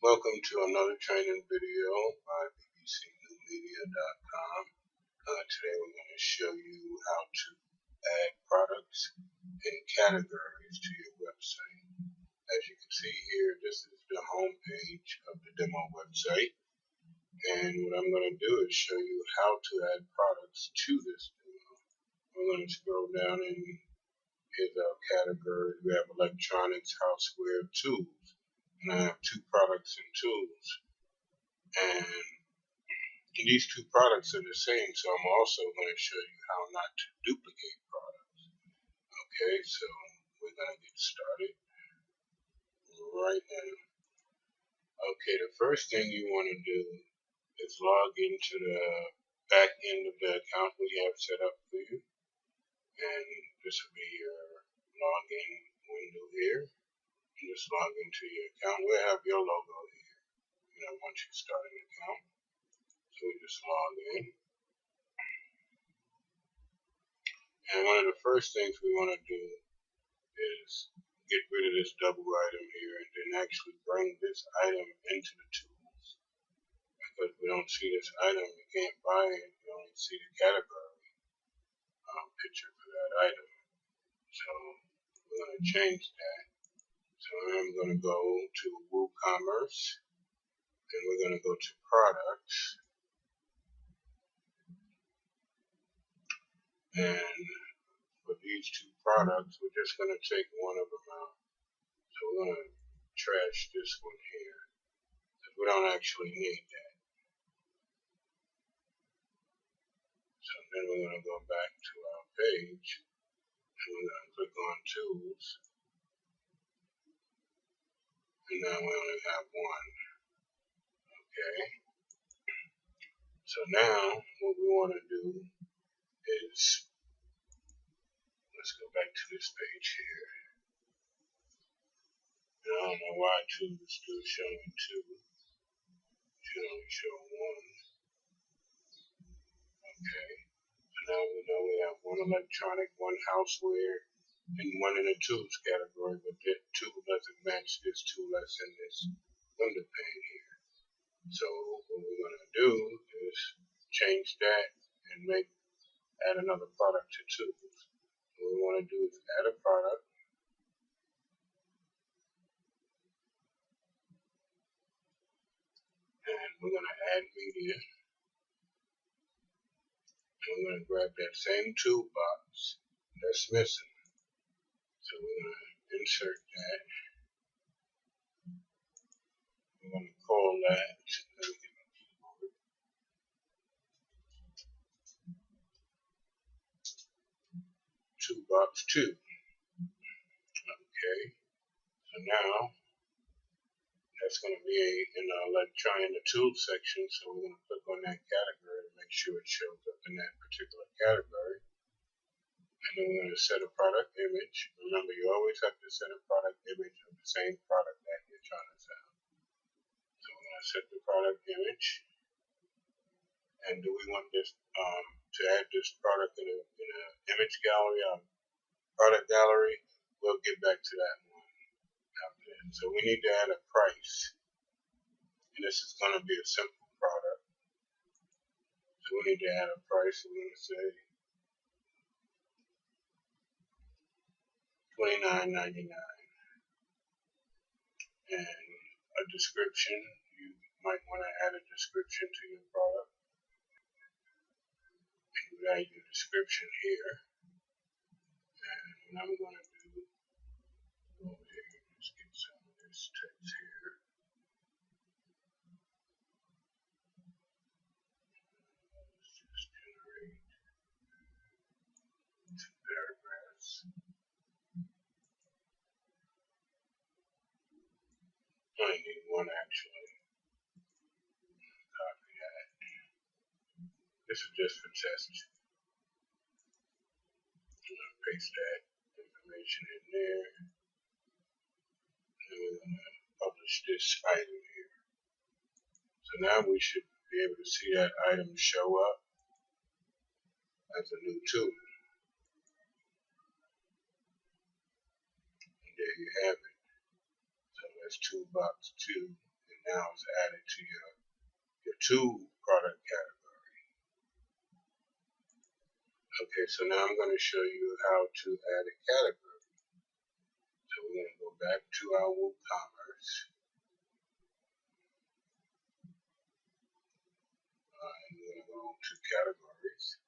Welcome to another training video by bbcnewmedia.com. Today we're going to show you how to add products and categories to your website. As you can see here, this is the home page of the demo website. And what I'm going to do is show you how to add products to this demo. I'm going to scroll down and here's our categories. We have electronics, houseware, tools. And I have two products and tools. And these two products are the same, so I'm also going to show you how not to duplicate products. Okay, so we're going to get started right now. Okay, the first thing you want to do is log into the back end of the account we have set up for you. And this will be your login window here. You just log into your account. We'll have your logo here, once you start an account. So we just log in. And one of the first things we want to do is get rid of this double item here and then actually bring this item into the tools. Because we don't see this item, you can't buy it, you only see the category picture for that item. So we're going to change that. So I'm going to go to WooCommerce, and we're going to go to Products, and for these two products, we're just going to take one of them out. So we're going to trash this one here, because we don't actually need that. So then we're going to go back to our page, and we're going to click on Tools. And now we only have one. Okay. So now what we want to do is, let's go back to this page here. And I don't know why two is still showing two. It should only show one. Okay. So now we know we have one electronic, one houseware, and one in the tools category, but that tool doesn't match this tool that's in this window pane here. So what we're going to do is change that and add another product to tools. What we want to do is add a product. And we're going to add media. And we're going to grab that same toolbox that's missing. So we're going to insert that. We're going to call that toolbox 2. Okay. So now that's going to be in the tools section. So we're going to click on that category to make sure it shows up in that particular category. And then we're going to set a product image. Remember, you always have to set a product image of the same product that you're trying to sell. So we're going to set the product image. And do we want this to add this product in an image gallery or product gallery? We'll get back to that one after that. So we need to add a price. And this is going to be a simple product. So we need to add a price. We're going to say $29.99. And a description. You might want to add a description to your product. And you add your description here. And what I'm going to do, go over here and just get some of this text here. Let's just generate two paragraphs. I only need one actually. Copy that. This is just for test. I'm going to paste that information in there. And we're going to publish this item here. So now we should be able to see that item show up as a new tool. And there you have it. So that's toolbox 2 in now is added to your to product category. Okay, so now I'm going to show you how to add a category. So we're going to go back to our WooCommerce. And we're going to go to categories.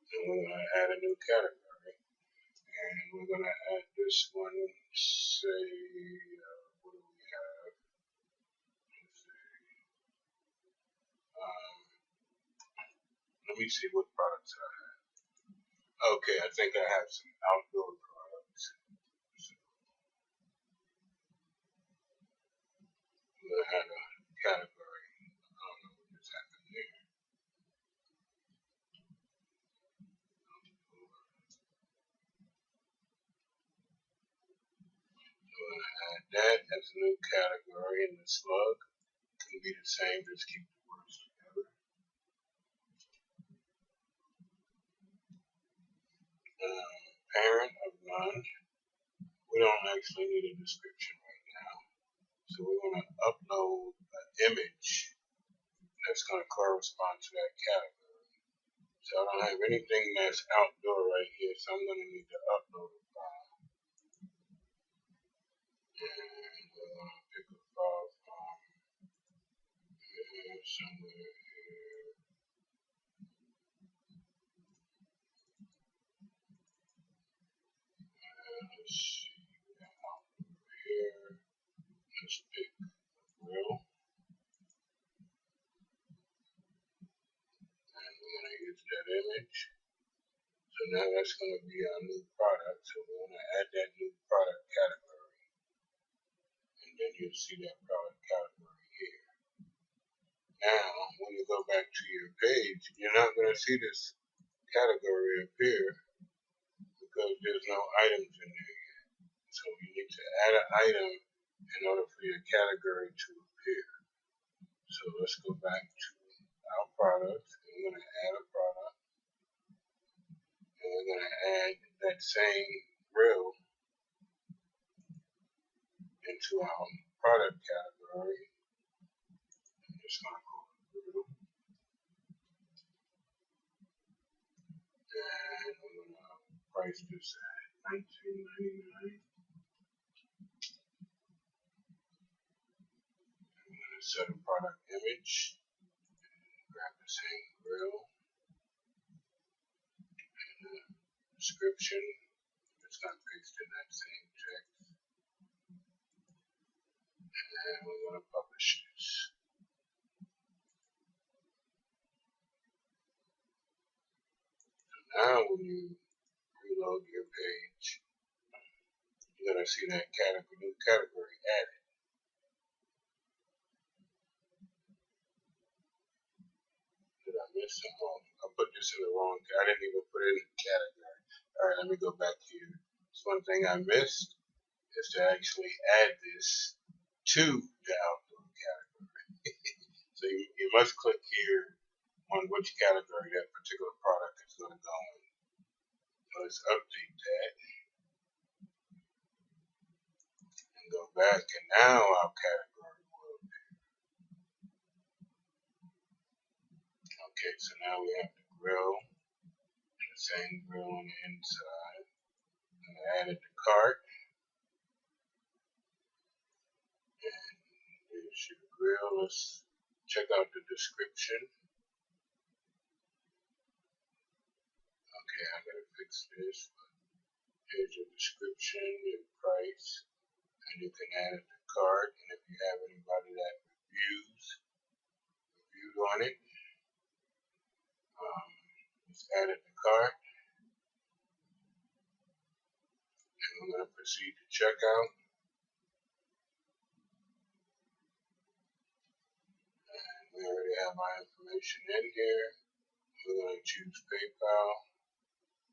And we're going to add a new category. And we're going to add this one, say, what do we have? Let me see what products I have. Okay, I think I have some outdoor products. So I'm going to add a category. I don't know what just happened there. I'm going to add that as a new category, and the slug can be the same, just keep the words together. Parent of none. We don't actually need a description right now. So we're going to upload an image that's going to correspond to that category. So I don't have anything that's outdoor right here, so I'm going to need to upload a file. And we're going to pick a file from somewhere here. Let's see, we got outdoor here. Let's pick a grill. And we're going to use that image. So now that's going to be our new product. So we're going to add that new product category. And then you'll see that product category here. Now, when you go back to your page, you're not going to see this category appear because there's no items in there yet. So you need to add an item in order for your category to appear. So let's go back to our product. We're going to add a product. And we're going to add that same grill into our product category. I'm just going to call it grill. And we're going to price this at $19.99. I'm going to set a product image. Grab the same grill. And the description. I'm just going to paste in that same text. And we're going to publish this. So now when you reload your page, you're going to see that new category added. Did I miss something? I put this in the wrong, I didn't even put it in the category. Alright, let me go back here. This one thing I missed is to actually add this to the outdoor category. So you must click here on which category that particular product is going to go in. So let's update that. And go back, and now our category will appear. Okay, so now we have the grill, and the same grill on the inside. I'm going to add it to cart. And here's your grill. Let's check out the description. Okay, I gotta fix this. Here's your description, your price, and you can add it to cart. And if you have anybody that reviewed on it, just add it to cart. And we're gonna proceed to checkout. And we already have our information in here. We're gonna choose PayPal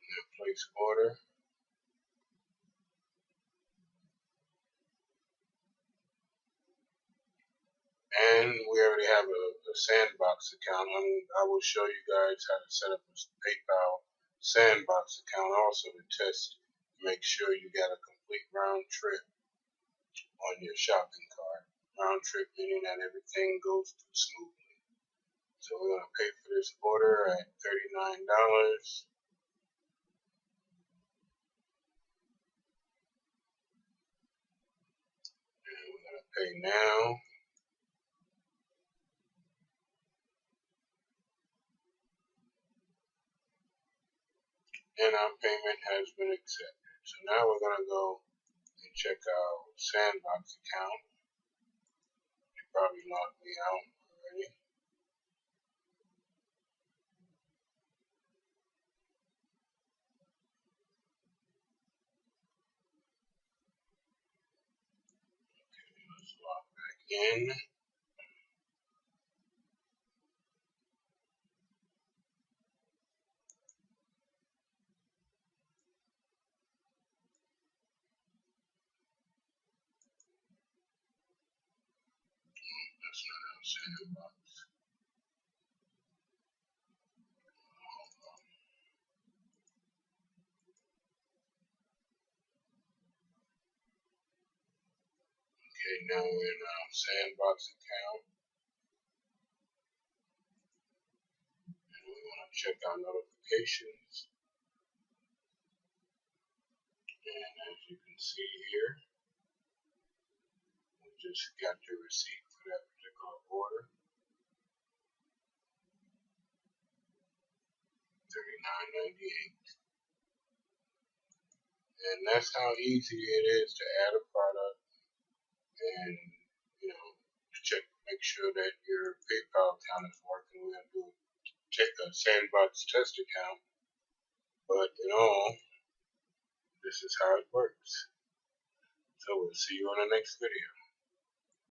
and then place order. And we already have a Sandbox account. I will show you guys how to set up a PayPal Sandbox account also to test, make sure you got a complete round trip on your shopping cart. Round trip meaning that everything goes through smoothly. So we're going to pay for this order at $39. And we're going to pay now. And our payment has been accepted. So now we're going to go and check our Sandbox account. You probably logged me out already. Okay, let's log back in. That's not our Sandbox. Okay, now we're in our Sandbox account. And we want to check our notifications. And as you can see here, we just got the receipt for that particular order. $39.98. And that's how easy it is to add a product and, make sure that your PayPal account is working. We're going to check a Sandbox test account. But in all, this is how it works. So we'll see you on the next video.